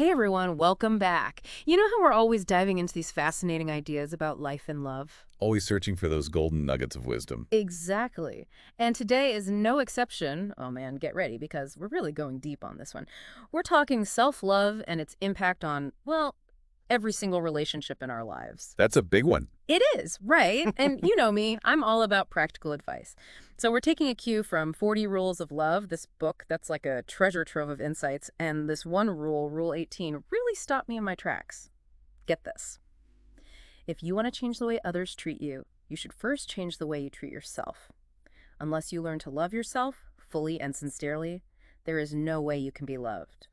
Hey everyone, welcome back. You know how we're always diving into these fascinating ideas about life and love? Always searching for those golden nuggets of wisdom. Exactly. And today is no exception. Oh man, get ready because we're really going deep on this one. We're talking self-love and its impact on, well, every single relationship in our lives. That's a big one. It is, right? And you know me, I'm all about practical advice. So we're taking a cue from 40 Rules of Love, this book that's like a treasure trove of insights, and this one rule, Rule 18, really stopped me in my tracks. Get this. If you want to change the way others treat you, you should first change the way you treat yourself. Unless you learn to love yourself fully and sincerely, there is no way you can be loved.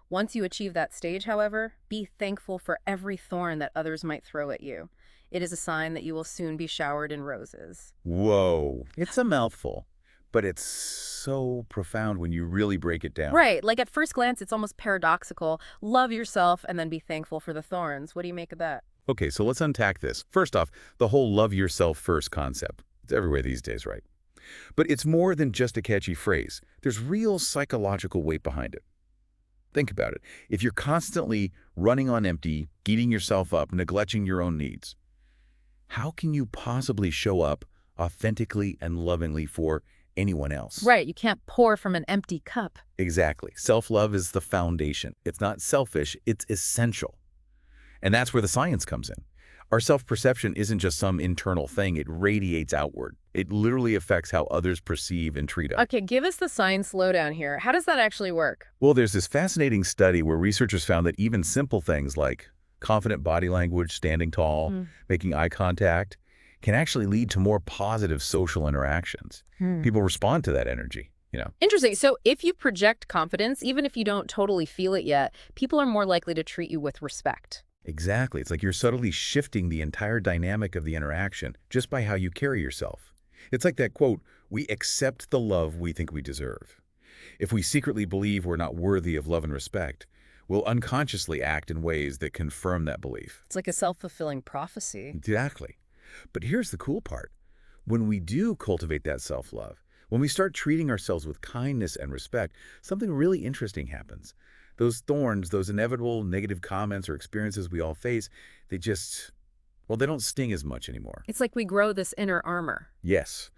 Once you achieve that stage, however, be thankful for every thorn that others might throw at you. It is a sign that you will soon be showered in roses. Whoa. It's a mouthful, but it's so profound when you really break it down. Right, like at first glance, it's almost paradoxical. Love yourself and then be thankful for the thorns. What do you make of that? Okay, so let's unpack this. First off, the whole love yourself first concept. It's everywhere these days, right? But it's more than just a catchy phrase. There's real psychological weight behind it. Think about it. If you're constantly running on empty, eating yourself up, neglecting your own needs, how can you possibly show up authentically and lovingly for anyone else? Right, you can't pour from an empty cup. Exactly. Self-love is the foundation. It's not selfish, it's essential. And that's where the science comes in. Our self-perception isn't just some internal thing, it radiates outward. It literally affects how others perceive and treat us. Okay, give us the science lowdown here. How does that actually work? Well, there's this fascinating study where researchers found that even simple things like confident body language, standing tall, making eye contact, can actually lead to more positive social interactions. People respond to that energy. Interesting. So if you project confidence, even if you don't totally feel it yet, people are more likely to treat you with respect. Exactly. It's like you're subtly shifting the entire dynamic of the interaction just by how you carry yourself. It's like that quote, "We accept the love we think we deserve." If we secretly believe we're not worthy of love and respect, we'll unconsciously act in ways that confirm that belief. It's like a self-fulfilling prophecy. Exactly. But here's the cool part. When we do cultivate that self-love, when we start treating ourselves with kindness and respect, something really interesting happens. Those thorns, those inevitable negative comments or experiences we all face, they just, well, they don't sting as much anymore. It's like we grow this inner armor. Yes.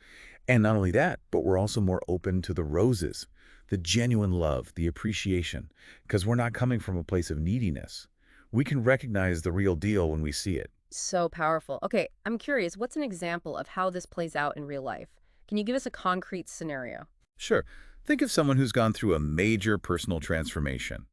And not only that, but we're also more open to the roses, the genuine love, the appreciation, because we're not coming from a place of neediness. We can recognize the real deal when we see it. So powerful. Okay, I'm curious, what's an example of how this plays out in real life? Can you give us a concrete scenario? Sure. Think of someone who's gone through a major personal transformation.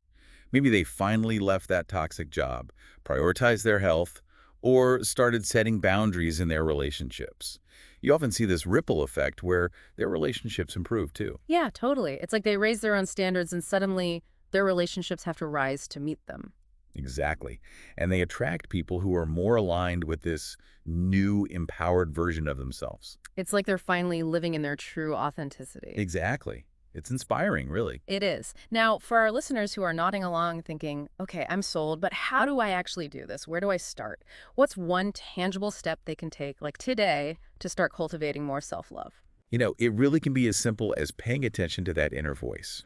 Maybe they finally left that toxic job, prioritized their health, or started setting boundaries in their relationships. You often see this ripple effect where their relationships improve too. Yeah, totally. It's like they raise their own standards and suddenly their relationships have to rise to meet them. Exactly. And they attract people who are more aligned with this new, empowered version of themselves. It's like they're finally living in their true authenticity. Exactly. It's inspiring, really. It is. Now, for our listeners who are nodding along thinking, okay, I'm sold, but how do I actually do this? Where do I start? What's one tangible step they can take, like today, to start cultivating more self-love? It really can be as simple as paying attention to that inner voice.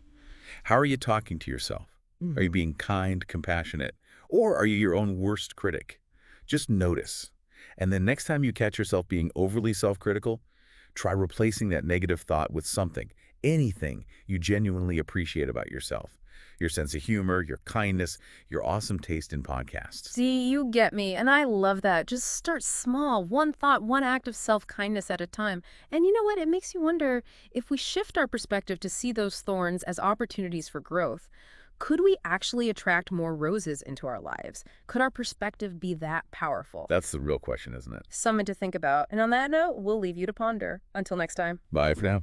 How are you talking to yourself? Are you being kind, compassionate, or are you your own worst critic? Just notice. And then next time you catch yourself being overly self-critical, try replacing that negative thought with something, anything you genuinely appreciate about yourself. Your sense of humor, your kindness, your awesome taste in podcasts. See, you get me, and I love that. Just start small, one thought, one act of self-kindness at a time. And you know what? It makes you wonder if we shift our perspective to see those thorns as opportunities for growth. Could we actually attract more roses into our lives? Could our perspective be that powerful? That's the real question, isn't it? Something to think about. And on that note, we'll leave you to ponder. Until next time. Bye for now.